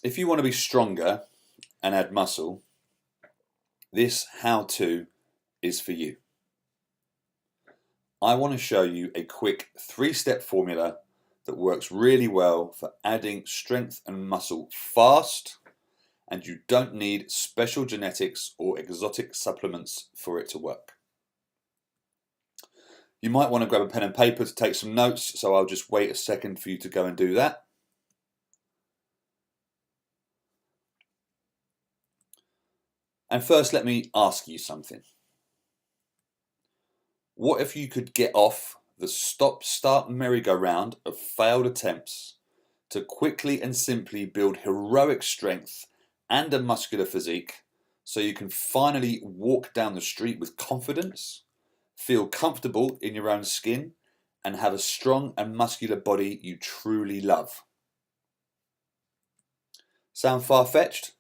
If you want to be stronger and add muscle, this how-to is for you. I want to show you a quick 3-step formula that works really well for adding strength and muscle fast, and you don't need special genetics or exotic supplements for it to work. You might want to grab a pen and paper to take some notes, so I'll just wait a second for you to go and do that. And first, let me ask you something. What if you could get off the stop-start merry-go-round of failed attempts to quickly and simply build heroic strength and a muscular physique so you can finally walk down the street with confidence, feel comfortable in your own skin, and have a strong and muscular body you truly love? Sound far-fetched?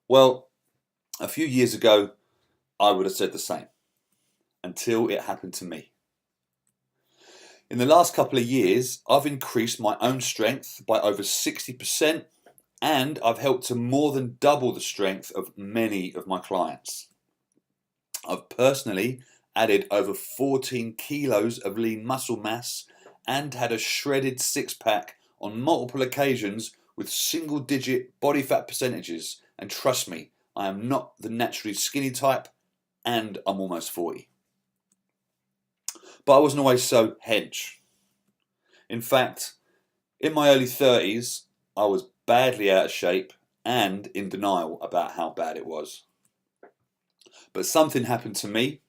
Well, a few years ago, I would have said the same, until it happened to me. In the last couple of years, I've increased my own strength by over 60%, and I've helped to more than double the strength of many of my clients. I've personally added over 14 kilos of lean muscle mass and had a shredded six-pack on multiple occasions with single-digit body fat percentages, and trust me, I am not the naturally skinny type, and I'm almost 40. But I wasn't always so hench. In fact, in my early 30s, I was badly out of shape and in denial about how bad it was. But something happened to me,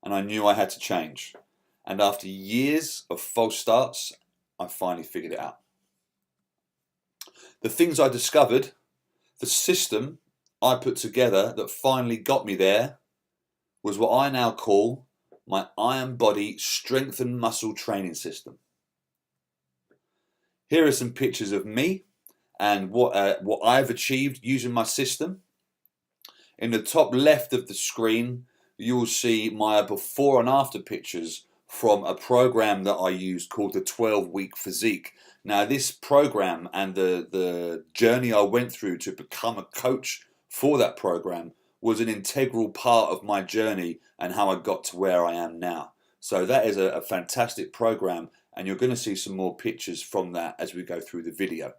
and I knew I had to change. And after years of false starts, I finally figured it out. The things I discovered, the system I put together that finally got me there, was what I now call my Iron Body Strength and Muscle Training System. Here are some pictures of me and what I've achieved using my system. In the top left of the screen, you will see my before and after pictures from a program that I used called the 12-Week Physique. Now, this program and the journey I went through to become a coach for that program was an integral part of my journey and how I got to where I am now. So that is a fantastic program, and you're going to see some more pictures from that as we go through the video.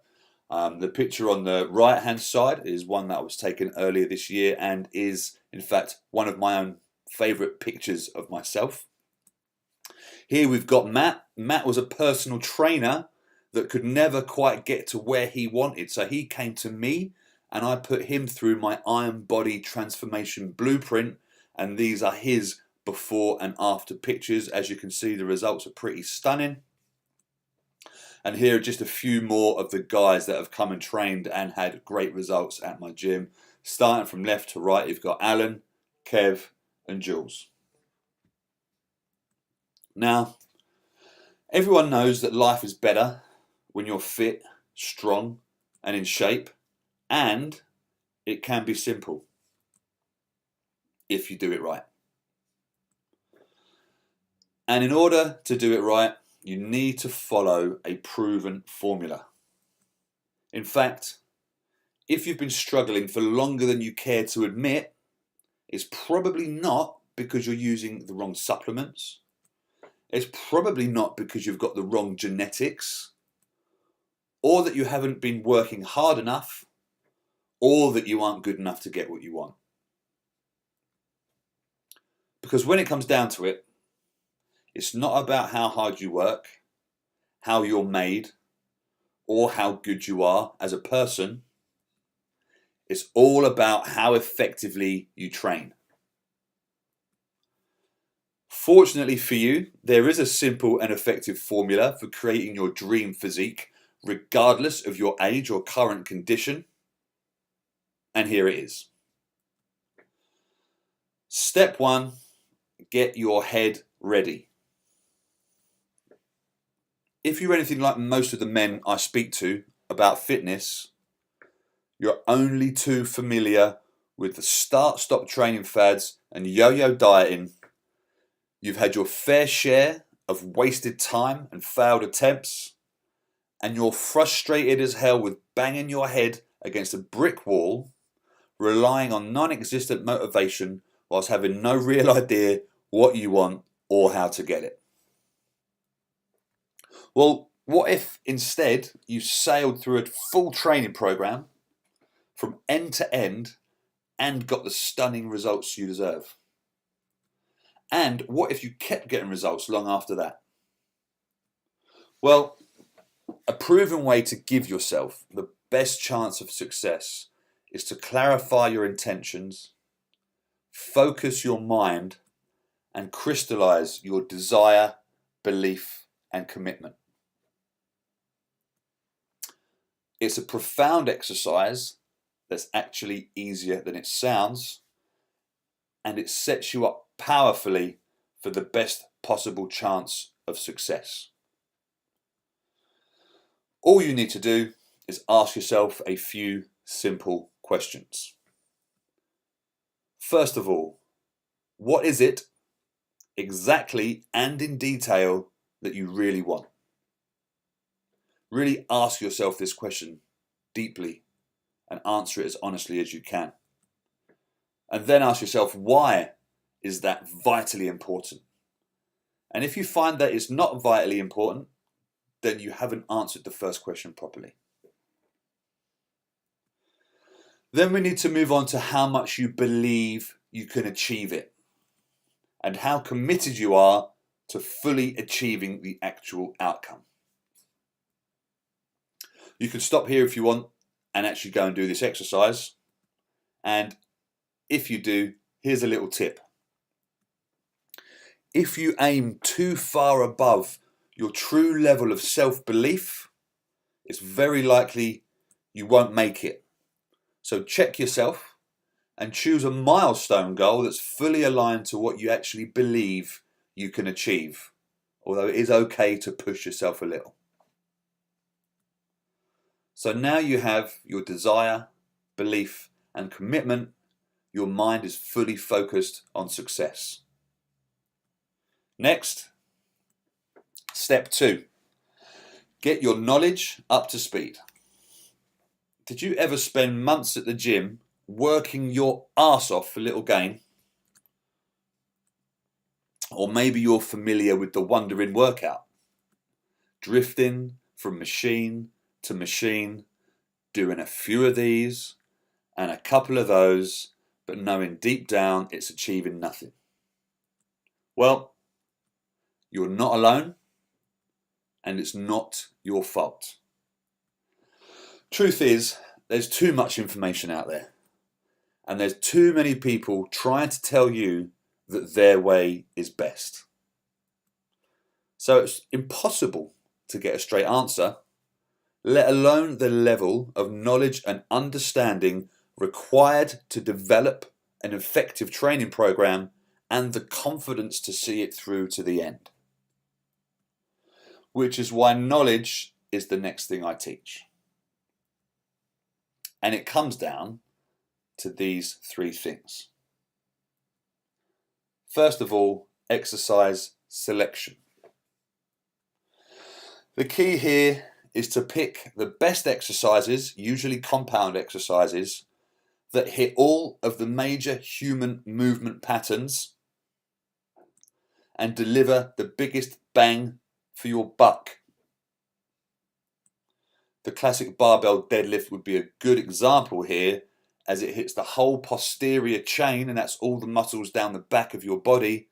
The picture on the right hand side is one that was taken earlier this year and is in fact one of my own favourite pictures of myself. Here we've got Matt. Matt was a personal trainer that could never quite get to where he wanted, so he came to me and I put him through my Iron Body Transformation Blueprint, and these are his before and after pictures. As you can see, the results are pretty stunning. And here are just a few more of the guys that have come and trained and had great results at my gym. Starting from left to right, you've got Alan, Kev and Jules. Now, everyone knows that life is better when you're fit, strong and in shape. And it can be simple if you do it right. And in order to do it right, you need to follow a proven formula. In fact, if you've been struggling for longer than you care to admit, it's probably not because you're using the wrong supplements. It's probably not because you've got the wrong genetics, or that you haven't been working hard enough, or that you aren't good enough to get what you want. Because when it comes down to it, it's not about how hard you work, how you're made, or how good you are as a person. It's all about how effectively you train. Fortunately for you, there is a simple and effective formula for creating your dream physique, regardless of your age or current condition. And here it is. Step 1, get your head ready. If you're anything like most of the men I speak to about fitness, you're only too familiar with the start-stop training fads and yo-yo dieting. You've had your fair share of wasted time and failed attempts, and you're frustrated as hell with banging your head against a brick wall, relying on non-existent motivation whilst having no real idea what you want or how to get it. Well, what if instead you sailed through a full training program from end to end and got the stunning results you deserve? And what if you kept getting results long after that? Well, a proven way to give yourself the best chance of success is to clarify your intentions, focus your mind, and crystallize your desire, belief, and commitment. It's a profound exercise that's actually easier than it sounds, and it sets you up powerfully for the best possible chance of success. All you need to do is ask yourself a few simple questions. First of all, what is it exactly and in detail that you really want? Really ask yourself this question deeply and answer it as honestly as you can. And then ask yourself, why is that vitally important? And if you find that it's not vitally important, then you haven't answered the first question properly. Then we need to move on to how much you believe you can achieve it and how committed you are to fully achieving the actual outcome. You can stop here if you want and actually go and do this exercise. And if you do, here's a little tip. If you aim too far above your true level of self-belief, it's very likely you won't make it. So check yourself and choose a milestone goal that's fully aligned to what you actually believe you can achieve, although it is okay to push yourself a little. So now you have your desire, belief, and commitment. Your mind is fully focused on success. Next, step 2. Get your knowledge up to speed. Did you ever spend months at the gym working your arse off for little gain? Or maybe you're familiar with the wandering workout. Drifting from machine to machine, doing a few of these and a couple of those, but knowing deep down it's achieving nothing. Well, you're not alone, and it's not your fault. Truth is, there's too much information out there, and there's too many people trying to tell you that their way is best. So it's impossible to get a straight answer, let alone the level of knowledge and understanding required to develop an effective training program and the confidence to see it through to the end. Which is why knowledge is the next thing I teach. And it comes down to these 3 things. First of all, exercise selection. The key here is to pick the best exercises, usually compound exercises, that hit all of the major human movement patterns and deliver the biggest bang for your buck. The classic barbell deadlift would be a good example here, as it hits the whole posterior chain, and that's all the muscles down the back of your body,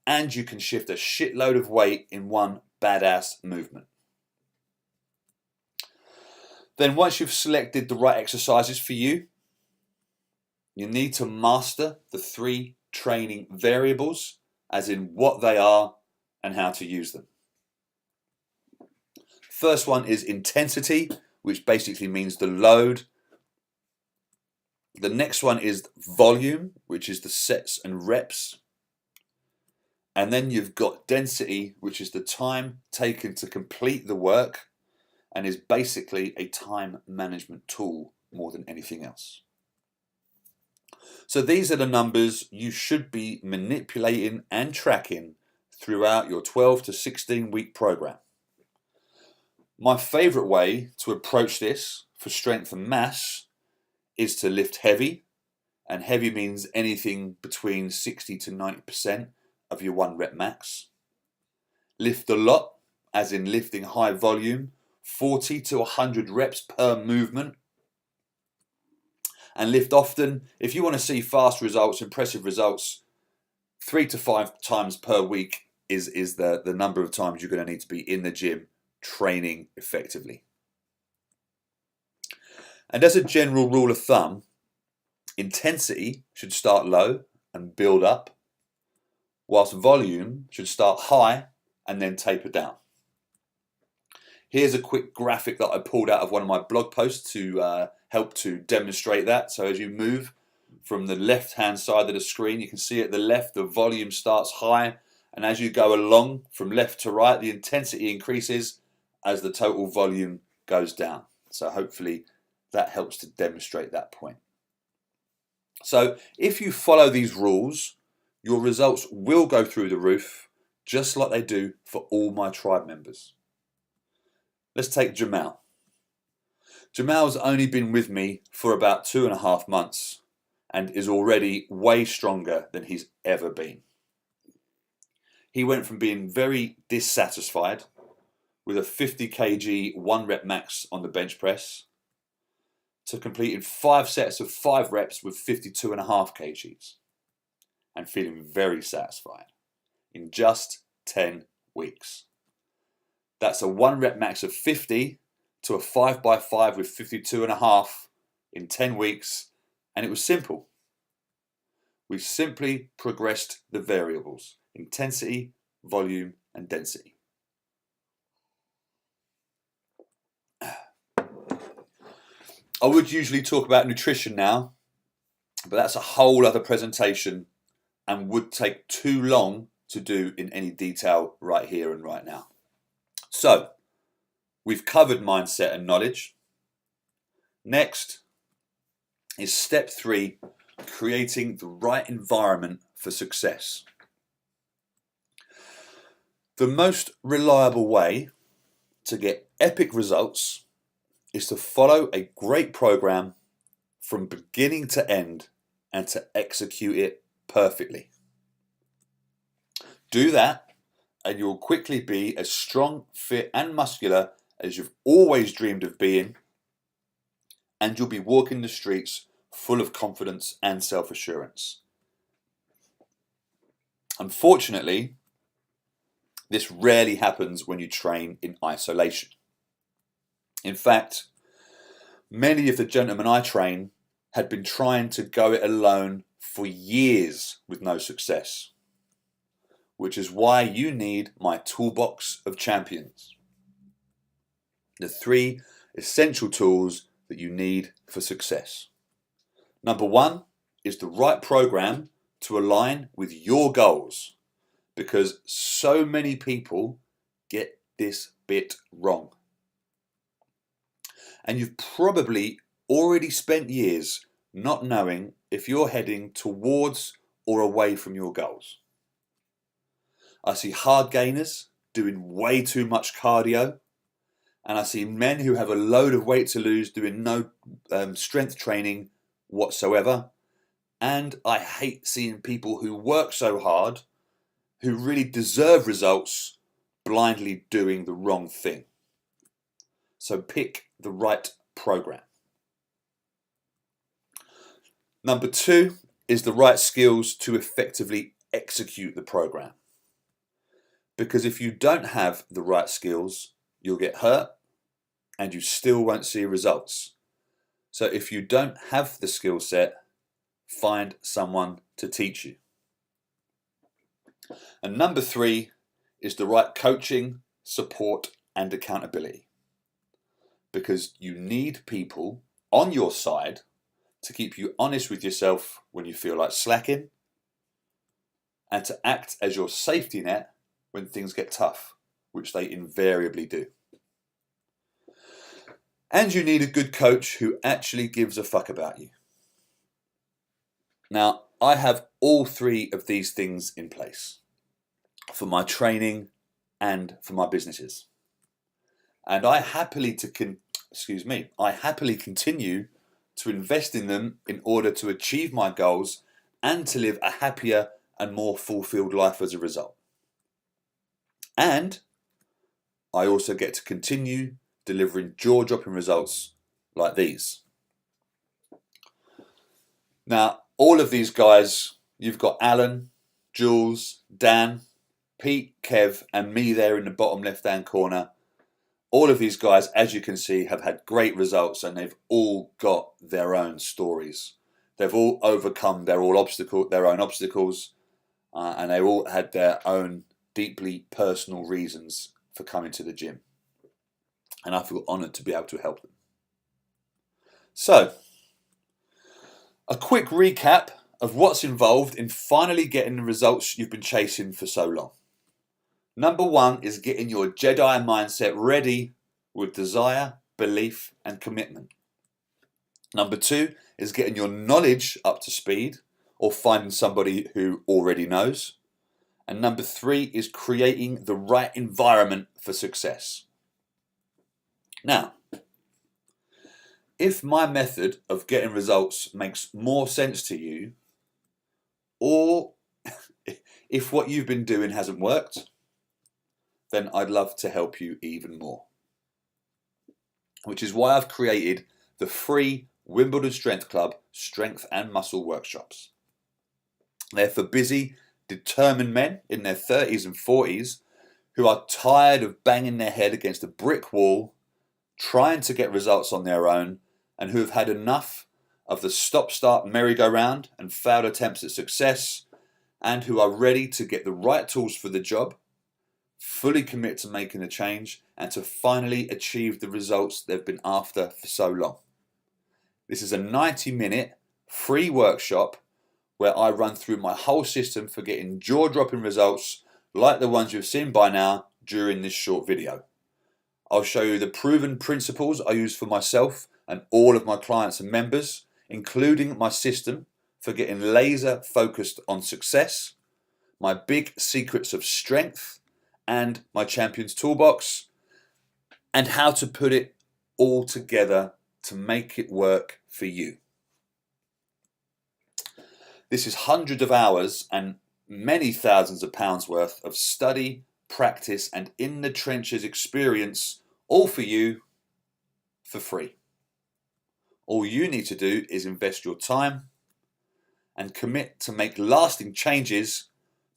and you can shift a shitload of weight in one badass movement. Then once you've selected the right exercises for you, you need to master the 3 training variables, as in what they are and how to use them. First one is intensity, which basically means the load. The next one is volume, which is the sets and reps. And then you've got density, which is the time taken to complete the work and is basically a time management tool more than anything else. So these are the numbers you should be manipulating and tracking throughout your 12 to 16 week program. My favourite way to approach this for strength and mass is to lift heavy, and heavy means anything between 60 to 90% of your 1 rep max. Lift a lot, as in lifting high volume, 40 to 100 reps per movement. And lift often. If you want to see fast results, impressive results, 3 to 5 times per week is the number of times you're going to need to be in the gym training effectively. And as a general rule of thumb, intensity should start low and build up, whilst volume should start high and then taper down. Here's a quick graphic that I pulled out of one of my blog posts to help to demonstrate that. So as you move from the left-hand side of the screen, you can see at the left the volume starts high, and as you go along from left to right, the intensity increases as the total volume goes down. So hopefully that helps to demonstrate that point. So if you follow these rules, your results will go through the roof, just like they do for all my tribe members. Let's take Jamal. Jamal's only been with me for about 2.5 months and is already way stronger than he's ever been. He went from being very dissatisfied with a 50 kg 1 rep max on the bench press to completing 5 sets of 5 reps with 52.5 kgs and feeling very satisfied in just 10 weeks. That's a 1 rep max of 50 to a 5x5 with 52.5 in 10 weeks, and it was simple. We simply progressed the variables: intensity, volume, and density. I would usually talk about nutrition now, but that's a whole other presentation and would take too long to do in any detail right here and right now. So, we've covered mindset and knowledge. Next is step 3, creating the right environment for success. The most reliable way to get epic results is to follow a great program from beginning to end and to execute it perfectly. Do that and you'll quickly be as strong, fit and muscular as you've always dreamed of being, and you'll be walking the streets full of confidence and self-assurance. Unfortunately, this rarely happens when you train in isolation. In fact, many of the gentlemen I train had been trying to go it alone for years with no success, which is why you need my toolbox of champions. The 3 essential tools that you need for success. Number 1 is the right program to align with your goals, because so many people get this bit wrong. And you've probably already spent years not knowing if you're heading towards or away from your goals. I see hard gainers doing way too much cardio, and I see men who have a load of weight to lose doing no strength training whatsoever. And I hate seeing people who work so hard, who really deserve results, blindly doing the wrong thing. So pick the right program. Number 2 is the right skills to effectively execute the program. Because if you don't have the right skills, you'll get hurt and you still won't see results. So if you don't have the skill set, find someone to teach you. And number 3 is the right coaching, support and accountability. Because you need people on your side to keep you honest with yourself when you feel like slacking, and to act as your safety net when things get tough, which they invariably do. And you need a good coach who actually gives a fuck about you. Now, I have all 3 of these things in place for my training and for my businesses. and I happily continue to invest in them in order to achieve my goals and to live a happier and more fulfilled life as a result. And I also get to continue delivering jaw-dropping results like these. Now, all of these guys, you've got Alan, Jules, Dan, Pete, Kev, and me there in the bottom left-hand corner. All of these guys, as you can see, have had great results, and they've all got their own stories. They've all overcome their own obstacles, and they all had their own deeply personal reasons for coming to the gym. And I feel honoured to be able to help them. So, a quick recap of what's involved in finally getting the results you've been chasing for so long. Number one is getting your Jedi mindset ready with desire, belief, and commitment. Number two is getting your knowledge up to speed or finding somebody who already knows. And number three is creating the right environment for success. Now, if my method of getting results makes more sense to you, or if what you've been doing hasn't worked, then I'd love to help you even more. Which is why I've created the free Wimbledon Strength Club Strength and Muscle Workshops. They're for busy, determined men in their 30s and 40s who are tired of banging their head against a brick wall, trying to get results on their own, and who have had enough of the stop-start merry-go-round and failed attempts at success, and who are ready to get the right tools for the job, fully commit to making a change, and to finally achieve the results they've been after for so long. This is a 90-minute free workshop where I run through my whole system for getting jaw-dropping results like the ones you've seen by now during this short video. I'll show you the proven principles I use for myself and all of my clients and members, including my system for getting laser focused on success, my big secrets of strength, and my Champions Toolbox, and how to put it all together to make it work for you. This is hundreds of hours and many thousands of pounds worth of study, practice, and in the trenches experience, all for you for free. All you need to do is invest your time and commit to make lasting changes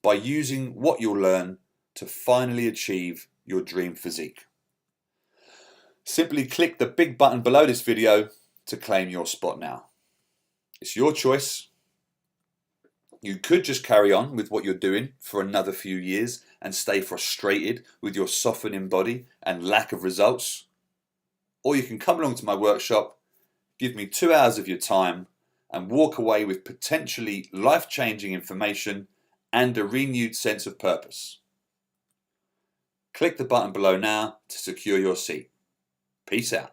by using what you'll learn to finally achieve your dream physique. Simply click the big button below this video to claim your spot now. It's your choice. You could just carry on with what you're doing for another few years and stay frustrated with your softening body and lack of results. Or you can come along to my workshop, give me 2 hours of your time, and walk away with potentially life-changing information and a renewed sense of purpose. Click the button below now to secure your seat. Peace out.